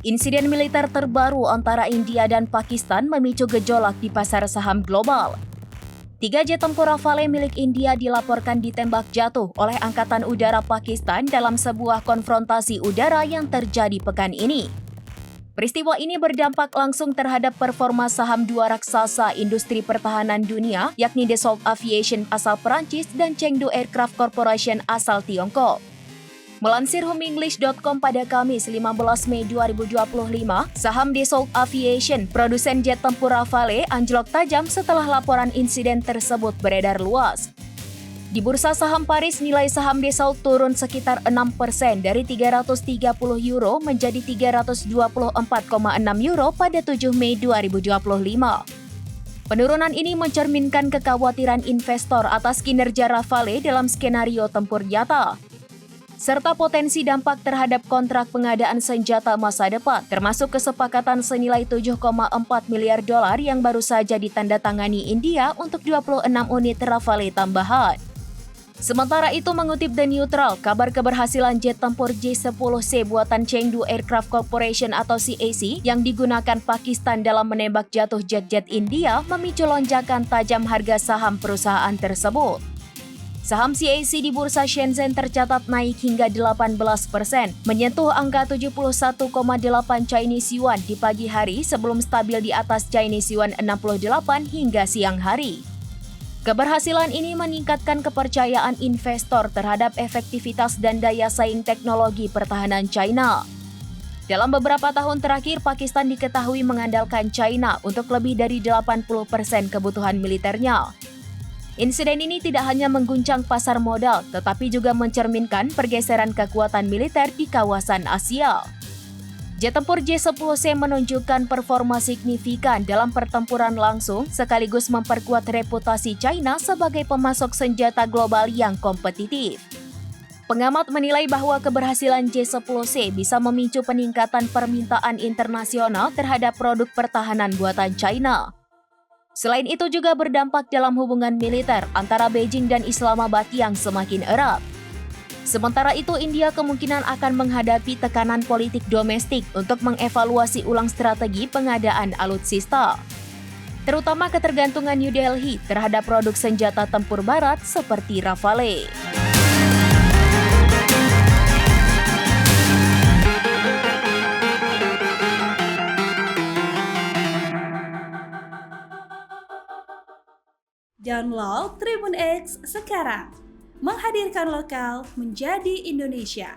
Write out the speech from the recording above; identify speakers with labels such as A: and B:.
A: Insiden militer terbaru antara India dan Pakistan memicu gejolak di pasar saham global. 3 jet tempur Rafale milik India dilaporkan ditembak jatuh oleh Angkatan Udara Pakistan dalam sebuah konfrontasi udara yang terjadi pekan ini. Peristiwa ini berdampak langsung terhadap performa saham dua raksasa industri pertahanan dunia, yakni Dassault Aviation asal Perancis dan Chengdu Aircraft Corporation asal Tiongkok. Melansir homenglish.com pada Kamis 15 Mei 2025, saham Dassault Aviation, produsen jet tempur Rafale, anjlok tajam setelah laporan insiden tersebut beredar luas. Di Bursa Saham Paris, nilai saham Dassault turun sekitar 6% dari 330 euro menjadi 324,6 euro pada 7 Mei 2025. Penurunan ini mencerminkan kekhawatiran investor atas kinerja Rafale dalam skenario tempur nyata, serta potensi dampak terhadap kontrak pengadaan senjata masa depan, termasuk kesepakatan senilai 7,4 miliar dolar yang baru saja ditandatangani India untuk 26 unit Rafale tambahan. Sementara itu, mengutip The Neutral, kabar keberhasilan jet tempur J-10C buatan Chengdu Aircraft Corporation atau CAC yang digunakan Pakistan dalam menembak jatuh jet-jet India memicu lonjakan tajam harga saham perusahaan tersebut. Saham CAC di Bursa Shenzhen tercatat naik hingga 18%, menyentuh angka 71,8 Chinese Yuan di pagi hari sebelum stabil di atas Chinese Yuan 68 hingga siang hari. Keberhasilan ini meningkatkan kepercayaan investor terhadap efektivitas dan daya saing teknologi pertahanan China. Dalam beberapa tahun terakhir, Pakistan diketahui mengandalkan China untuk lebih dari 80% kebutuhan militernya. Insiden ini tidak hanya mengguncang pasar modal, tetapi juga mencerminkan pergeseran kekuatan militer di kawasan Asia. Jet tempur J-10C menunjukkan performa signifikan dalam pertempuran langsung, sekaligus memperkuat reputasi China sebagai pemasok senjata global yang kompetitif. Pengamat menilai bahwa keberhasilan J-10C bisa memicu peningkatan permintaan internasional terhadap produk pertahanan buatan China. Selain itu juga berdampak dalam hubungan militer antara Beijing dan Islamabad yang semakin erat. Sementara itu, India kemungkinan akan menghadapi tekanan politik domestik untuk mengevaluasi ulang strategi pengadaan alutsista, terutama ketergantungan New Delhi terhadap produk senjata tempur barat seperti Rafale.
B: Download Tribun X sekarang, menghadirkan lokal menjadi Indonesia.